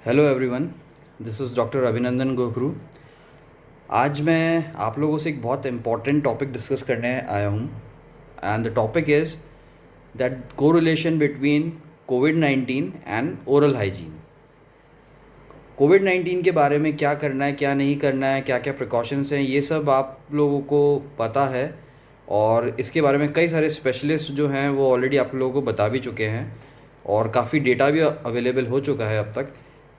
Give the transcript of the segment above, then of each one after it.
Hello everyone, this is doctor अभिनंदन गोखरू। आज मैं आप लोगों से एक बहुत इम्पॉर्टेंट टॉपिक डिस्कस करने आया हूँ। And the topic is that correlation between कोविड-19 एंड ओरल हाइजीन। कोविड-19 के बारे में क्या करना है, क्या नहीं करना है, क्या क्या प्रिकॉशंस हैं, ये सब आप लोगों को पता है। और इसके बारे में कई सारे स्पेशलिस्ट जो हैं वो ऑलरेडी आप लोगों को बता भी चुके हैं और काफ़ी डेटा भी अवेलेबल हो चुका है अब तक।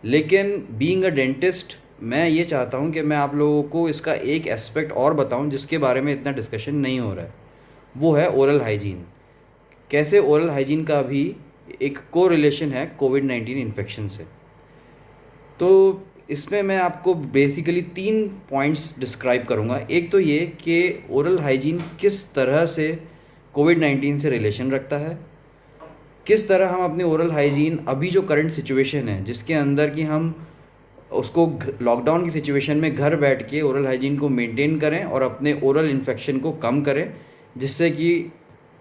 लेकिन बीइंग अ डेंटिस्ट, मैं ये चाहता हूँ कि मैं आप लोगों को इसका एक एस्पेक्ट और बताऊँ जिसके बारे में इतना डिस्कशन नहीं हो रहा है। वो है ओरल हाइजीन। कैसे ओरल हाइजीन का भी एक को रिलेशन है कोविड-19 इन्फेक्शन से। तो इसमें मैं आपको बेसिकली 3 पॉइंट्स डिस्क्राइब करूँगा। एक तो ये कि ओरल हाइजीन किस तरह से कोविड-19 से रिलेशन रखता है, किस तरह हम अपनी ओरल हाइजीन अभी जो करंट सिचुएशन है जिसके अंदर कि हम उसको लॉकडाउन की सिचुएशन में घर बैठ के ओरल हाइजीन को मेंटेन करें और अपने ओरल इन्फेक्शन को कम करें, जिससे कि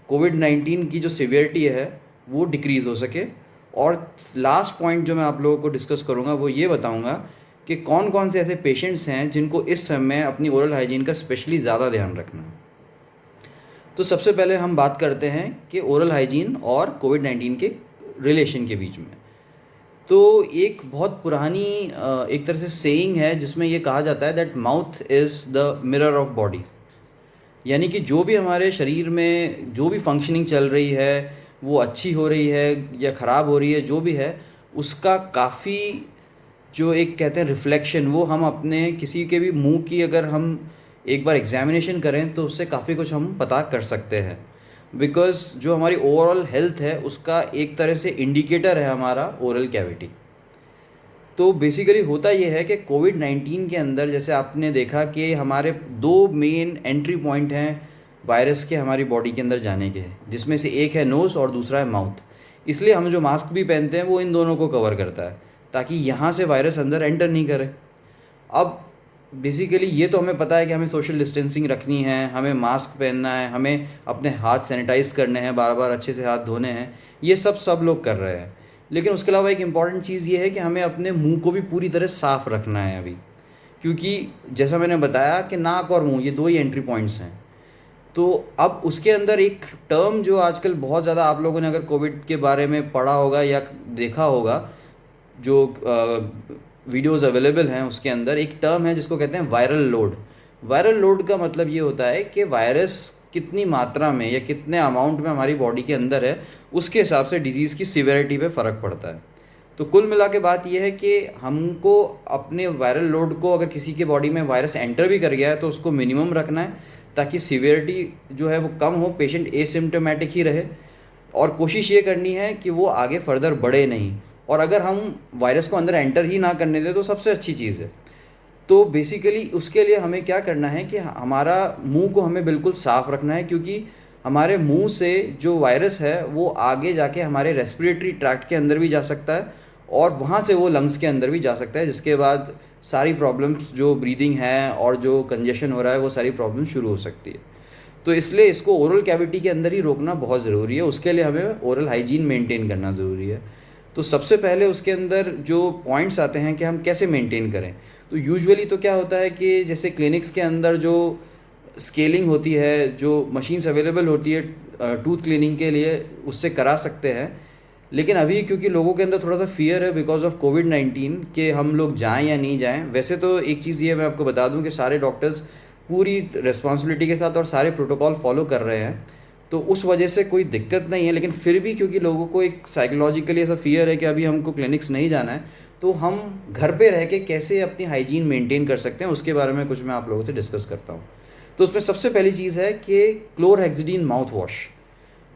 कोविड-19 की जो सिवियरिटी है वो डिक्रीज़ हो सके। और लास्ट पॉइंट जो मैं आप लोगों को डिस्कस करूँगा वो ये बताऊँगा कि कौन कौन से ऐसे पेशेंट्स हैं जिनको इस समय अपनी ओरल हाइजीन का स्पेशली ज़्यादा ध्यान रखना है। तो सबसे पहले हम बात करते हैं कि ओरल हाइजीन और कोविड-19 के रिलेशन के बीच में। तो एक बहुत पुरानी एक तरह से सेइंग है जिसमें ये कहा जाता है that mouth is the mirror of body. यानी कि जो भी हमारे शरीर में जो भी फंक्शनिंग चल रही है वो अच्छी हो रही है या ख़राब हो रही है, जो भी है उसका काफ़ी जो एक कहते हैं रिफ्लेक्शन, वो हम अपने किसी के भी मुंह की अगर हम एक बार एग्जामिनेशन करें तो उससे काफ़ी कुछ हम पता कर सकते हैं। बिकॉज़ जो हमारी ओवरऑल हेल्थ है उसका एक तरह से इंडिकेटर है हमारा ओरल कैविटी। तो बेसिकली होता ये है कि कोविड-19 के अंदर जैसे आपने देखा कि हमारे 2 मेन एंट्री पॉइंट हैं वायरस के हमारी बॉडी के अंदर जाने के, जिसमें से एक है नोज़ और दूसरा है माउथ। इसलिए हम जो मास्क भी पहनते हैं वो इन दोनों को कवर करता है ताकि यहाँ से वायरस अंदर एंटर नहीं करे। अब बेसिकली ये तो हमें पता है कि हमें सोशल डिस्टेंसिंग रखनी है, हमें मास्क पहनना है, हमें अपने हाथ सैनिटाइज़ करने हैं, बार बार अच्छे से हाथ धोने हैं। ये सब लोग कर रहे हैं। लेकिन उसके अलावा एक इम्पॉर्टेंट चीज़ ये है कि हमें अपने मुंह को भी पूरी तरह साफ़ रखना है अभी, क्योंकि जैसा मैंने बताया कि नाक और मुंह ये 2 ही एंट्री पॉइंट्स हैं। तो अब उसके अंदर एक टर्म जो आजकल बहुत ज़्यादा आप लोगों ने अगर कोविड के बारे में पढ़ा होगा या देखा होगा, जो वीडियोज़ अवेलेबल हैं उसके अंदर एक टर्म है जिसको कहते हैं वायरल लोड। वायरल लोड का मतलब ये होता है कि वायरस कितनी मात्रा में या कितने अमाउंट में हमारी बॉडी के अंदर है, उसके हिसाब से डिज़ीज़ की सिवियरिटी पे फ़र्क पड़ता है। तो कुल मिला के बात यह है कि हमको अपने वायरल लोड को, अगर किसी के बॉडी में वायरस एंटर भी कर गया है तो उसको मिनिमम रखना है ताकि सिवियरिटी जो है वो कम हो, पेशेंट एसिम्प्टोमेटिक ही रहे। और कोशिश ये करनी है कि वो आगे फर्दर बढ़े नहीं, और अगर हम वायरस को अंदर एंटर ही ना करने दें तो सबसे अच्छी चीज़ है। तो बेसिकली उसके लिए हमें क्या करना है कि हमारा मुंह को हमें बिल्कुल साफ़ रखना है, क्योंकि हमारे मुंह से जो वायरस है वो आगे जाके हमारे रेस्पिरेटरी ट्रैक्ट के अंदर भी जा सकता है और वहाँ से वो लंग्स के अंदर भी जा सकता है, जिसके बाद सारी प्रॉब्लम्स जो ब्रीदिंग है और जो कंजेशन हो रहा है वो सारी प्रॉब्लम शुरू हो सकती है। तो इसलिए इसको ओरल कैविटी के अंदर ही रोकना बहुत ज़रूरी है। उसके लिए हमें ओरल हाइजीन मेंटेन करना ज़रूरी है। तो सबसे पहले उसके अंदर जो पॉइंट्स आते हैं कि हम कैसे मेंटेन करें, तो यूजुअली तो क्या होता है कि जैसे क्लिनिक्स के अंदर जो स्केलिंग होती है, जो मशीन्स अवेलेबल होती है टूथ क्लीनिंग के लिए, उससे करा सकते हैं। लेकिन अभी क्योंकि लोगों के अंदर थोड़ा सा फियर है बिकॉज ऑफ कोविड-19 कि हम लोग जाएं या नहीं जाएं। वैसे तो एक चीज़ ये मैं आपको बता दूं कि सारे डॉक्टर्स पूरी रिस्पॉन्सिबिलिटी के साथ और सारे प्रोटोकॉल फॉलो कर रहे हैं, तो उस वजह से कोई दिक्कत नहीं है। लेकिन फिर भी क्योंकि लोगों को एक साइकोलॉजिकली ऐसा फियर है कि अभी हमको क्लिनिक्स नहीं जाना है, तो हम घर पे रह के कैसे अपनी हाइजीन मेंटेन कर सकते हैं उसके बारे में कुछ मैं आप लोगों से डिस्कस करता हूँ। तो उसमें सबसे पहली चीज़ है कि chlorhexidine mouth wash.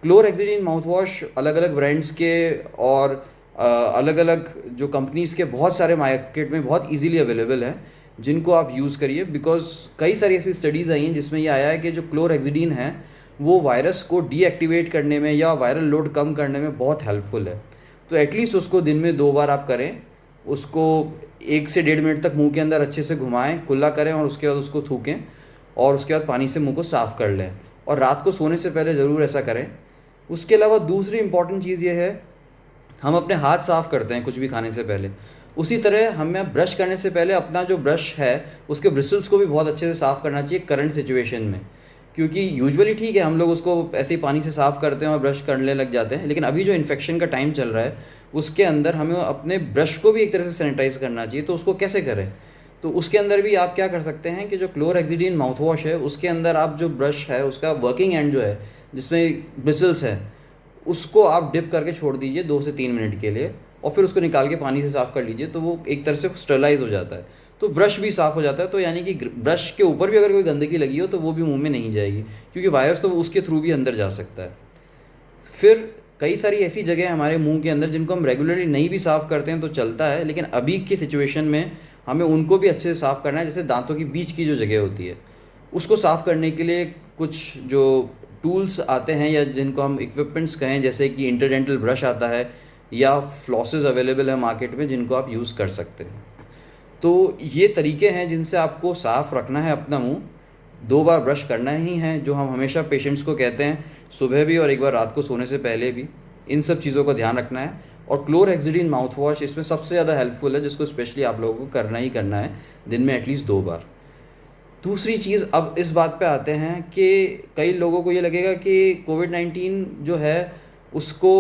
Chlorhexidine mouth wash अलग अलग ब्रांड्स के और अलग अलग जो कंपनीज़ के बहुत सारे मार्केट में बहुत इजीली अवेलेबल हैं, जिनको आप यूज़ करिए। बिकॉज कई सारी ऐसी स्टडीज़ आई हैं जिसमें ये आया है कि जो क्लोरहेक्सिडिन है वो वायरस को डीएक्टिवेट करने में या वायरल लोड कम करने में बहुत हेल्पफुल है। तो एटलीस्ट उसको दिन में 2 बार आप करें, उसको 1 से 1.5 मिनट तक मुंह के अंदर अच्छे से घुमाएं, कुल्ला करें और उसके बाद उसको थूकें और उसके बाद पानी से मुंह को साफ़ कर लें। और रात को सोने से पहले ज़रूर ऐसा करें। उसके अलावा दूसरी इंपॉर्टेंट चीज़ ये है, हम अपने हाथ साफ़ करते हैं कुछ भी खाने से पहले, उसी तरह हमें ब्रश करने से पहले अपना जो ब्रश है उसके ब्रिसल्स को भी बहुत अच्छे से साफ़ करना चाहिए करंट सिचुएशन में, क्योंकि यूजुअली ठीक है हम लोग उसको ऐसे ही पानी से साफ़ करते हैं और ब्रश करने लग जाते हैं, लेकिन अभी जो इन्फेक्शन का टाइम चल रहा है उसके अंदर हमें अपने ब्रश को भी एक तरह से सैनिटाइज़ करना चाहिए। तो उसको कैसे करें? तो उसके अंदर भी आप क्या कर सकते हैं कि जो क्लोरहेक्सिडिन माउथ वॉश है उसके अंदर आप जो ब्रश है उसका वर्किंग एंड जो है जिसमें ब्रिसल्स है उसको आप डिप करके छोड़ दीजिए 2 से 3 मिनट के लिए, और फिर उसको निकाल के पानी से साफ़ कर लीजिए, तो वो एक तरह से स्टरलाइज हो जाता है, तो ब्रश भी साफ़ हो जाता है। तो यानी कि ब्रश के ऊपर भी अगर कोई गंदगी लगी हो तो वो भी मुंह में नहीं जाएगी, क्योंकि वायरस तो उसके थ्रू भी अंदर जा सकता है। फिर कई सारी ऐसी जगह हैं हमारे मुंह के अंदर जिनको हम रेगुलरली नहीं भी साफ़ करते हैं तो चलता है, लेकिन अभी की सिचुएशन में हमें उनको भी अच्छे से साफ़ करना है। जैसे दांतों की बीच की जो जगह होती है उसको साफ़ करने के लिए कुछ जो टूल्स आते हैं या जिनको हम इक्विपमेंट्स कहें, जैसे कि इंटरडेंटल ब्रश आता है या फ्लॉसेस अवेलेबल है मार्केट में जिनको आप यूज़ कर सकते हैं। तो ये तरीके हैं जिनसे आपको साफ़ रखना है अपना मुंह। 2 बार ब्रश करना ही है, जो हम हमेशा पेशेंट्स को कहते हैं, सुबह भी और एक बार रात को सोने से पहले भी। इन सब चीज़ों का ध्यान रखना है। और क्लोरहेक्सिडिन माउथ वॉश इसमें सबसे ज़्यादा हेल्पफुल है, जिसको स्पेशली आप लोगों को करना ही करना है, दिन में एटलीस्ट 2 बार। दूसरी चीज़, अब इस बात पे आते हैं कि कई लोगों को ये लगेगा कि कोविड-19 जो है उसको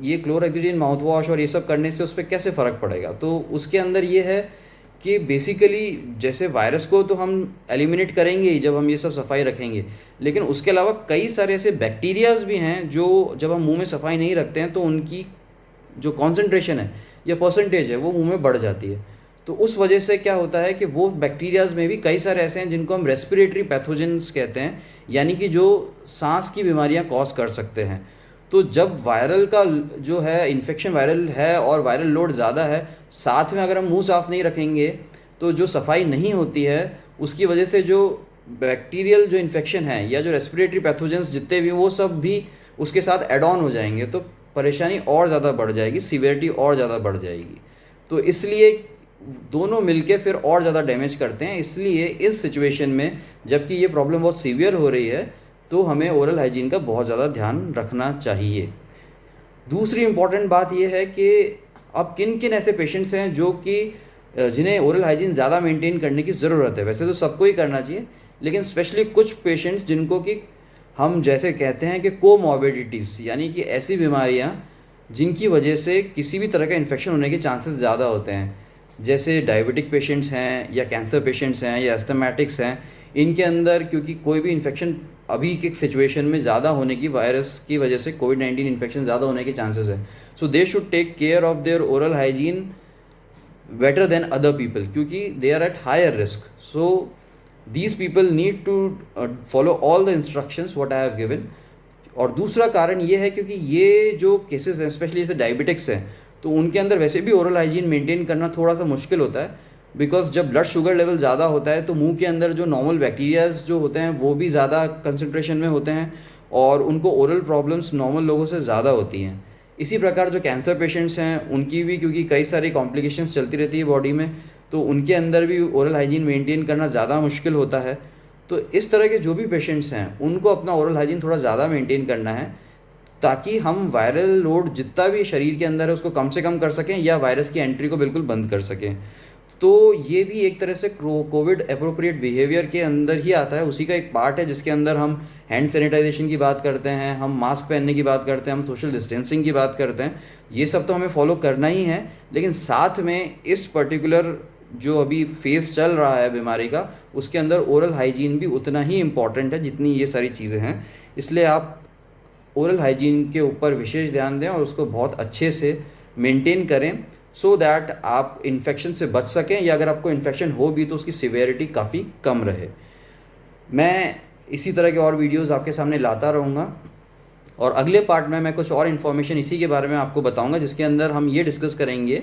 ये क्लोरहेक्सिडिन माउथ वॉश और ये सब करने से उस पर कैसे फ़र्क पड़ेगा। तो उसके अंदर ये है कि बेसिकली जैसे वायरस को तो हम एलिमिनेट करेंगे ही जब हम ये सब सफाई रखेंगे, लेकिन उसके अलावा कई सारे ऐसे बैक्टीरियाज भी हैं जो जब हम मुंह में सफाई नहीं रखते हैं तो उनकी जो कॉन्सेंट्रेशन है या परसेंटेज है वो मुंह में बढ़ जाती है। तो उस वजह से क्या होता है कि वो बैक्टीरियाज में भी कई सारे ऐसे हैं जिनको हम रेस्पिरेटरी पैथोजेंस कहते हैं, यानी कि जो सांस की बीमारियां कॉज कर सकते हैं। तो जब वायरल का जो है इन्फेक्शन वायरल है और वायरल लोड ज़्यादा है, साथ में अगर हम मुंह साफ़ नहीं रखेंगे तो जो सफाई नहीं होती है उसकी वजह से जो बैक्टीरियल जो इन्फेक्शन है या जो रेस्पिरेटरी पैथोजेंस जितने भी वो सब भी उसके साथ एड ऑन हो जाएंगे, तो परेशानी और ज़्यादा बढ़ जाएगी, सीवियरिटी और ज़्यादा बढ़ जाएगी। तो इसलिए दोनों मिलके फिर और ज़्यादा डैमेज करते हैं। इसलिए इस सिचुएशन में जबकि ये प्रॉब्लम बहुत सीवियर हो रही है तो हमें ओरल हाइजीन का बहुत ज़्यादा ध्यान रखना चाहिए। दूसरी इम्पॉर्टेंट बात यह है कि अब किन किन ऐसे पेशेंट्स हैं जो कि जिन्हें ओरल हाइजीन ज़्यादा मेंटेन करने की ज़रूरत है। वैसे तो सबको ही करना चाहिए, लेकिन स्पेशली कुछ पेशेंट्स जिनको कि हम जैसे कहते हैं कि कोमॉर्बिडिटीज़, यानी कि ऐसी बीमारियां जिनकी वजह से किसी भी तरह का इन्फेक्शन होने के चांसेस ज़्यादा होते हैं, जैसे डायबिटिक पेशेंट्स हैं या कैंसर पेशेंट्स हैं या एस्थमेटिक्स हैं। इनके अंदर क्योंकि कोई भी इन्फेक्शन अभी के सिचुएशन में ज़्यादा होने की, वायरस की वजह से कोविड-19 इन्फेक्शन ज़्यादा होने के चांसेस है। So they should take care of their oral hygiene better than other people, क्योंकि they are at higher risk. So these people need to follow all the instructions what I have given. और दूसरा कारण ये है क्योंकि ये जो cases हैं स्पेशली जैसे डायबिटिक्स हैं, तो उनके अंदर वैसे भी ओरल हाइजीन मेंटेन करना थोड़ा सा मुश्किल होता है, बिकॉज जब ब्लड शुगर लेवल ज़्यादा होता है तो मुंह के अंदर जो नॉर्मल बैक्टीरियाज जो होते हैं वो भी ज़्यादा कंसंट्रेशन में होते हैं और उनको ओरल प्रॉब्लम्स नॉर्मल लोगों से ज़्यादा होती हैं। इसी प्रकार जो कैंसर पेशेंट्स हैं उनकी भी क्योंकि कई सारी कॉम्प्लिकेशंस चलती रहती है बॉडी में, तो उनके अंदर भी ओरल हाइजीन मेंटेन करना ज़्यादा मुश्किल होता है। तो इस तरह के जो भी पेशेंट्स हैं उनको अपना ओरल हाइजीन थोड़ा ज़्यादा मेंटेन करना है, ताकि हम वायरल लोड जितना भी शरीर के अंदर है उसको कम से कम कर सकें या वायरस की एंट्री को बिल्कुल बंद कर सकें। तो ये भी एक तरह से कोविड अप्रोप्रिएट बिहेवियर के अंदर ही आता है, उसी का एक पार्ट है, जिसके अंदर हम हैंड सैनिटाइजेशन की बात करते हैं, हम मास्क पहनने की बात करते हैं, हम सोशल डिस्टेंसिंग की बात करते हैं। ये सब तो हमें फॉलो करना ही है, लेकिन साथ में इस पर्टिकुलर जो अभी फेज़ चल रहा है बीमारी का, उसके अंदर ओरल हाइजीन भी उतना ही इम्पॉर्टेंट है जितनी ये सारी चीज़ें हैं। इसलिए आप ओरल हाइजीन के ऊपर विशेष ध्यान दें और उसको बहुत अच्छे से मेंटेन करें, सो दैट आप इन्फेक्शन से बच सकें, या अगर आपको इन्फेक्शन हो भी तो उसकी सिवियरिटी काफ़ी कम रहे। मैं इसी तरह के और वीडियोस आपके सामने लाता रहूँगा, और अगले पार्ट में मैं कुछ और इन्फॉर्मेशन इसी के बारे में आपको बताऊँगा, जिसके अंदर हम ये डिस्कस करेंगे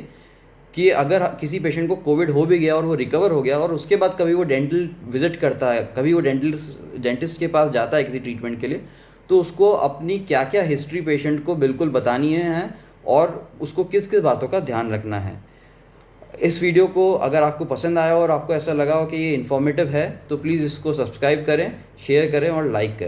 कि अगर किसी पेशेंट को कोविड हो भी गया और वो रिकवर हो गया और उसके बाद कभी वो डेंटल विजिट करता है, कभी वो डेंटिस्ट के पास जाता है किसी ट्रीटमेंट के लिए, तो उसको अपनी क्या क्या हिस्ट्री पेशेंट को बिल्कुल बतानी है और उसको किस किस बातों का ध्यान रखना है। इस वीडियो को अगर आपको पसंद आया और आपको ऐसा लगा हो कि ये इन्फॉर्मेटिव है तो प्लीज़ इसको सब्सक्राइब करें, शेयर करें और लाइक करें।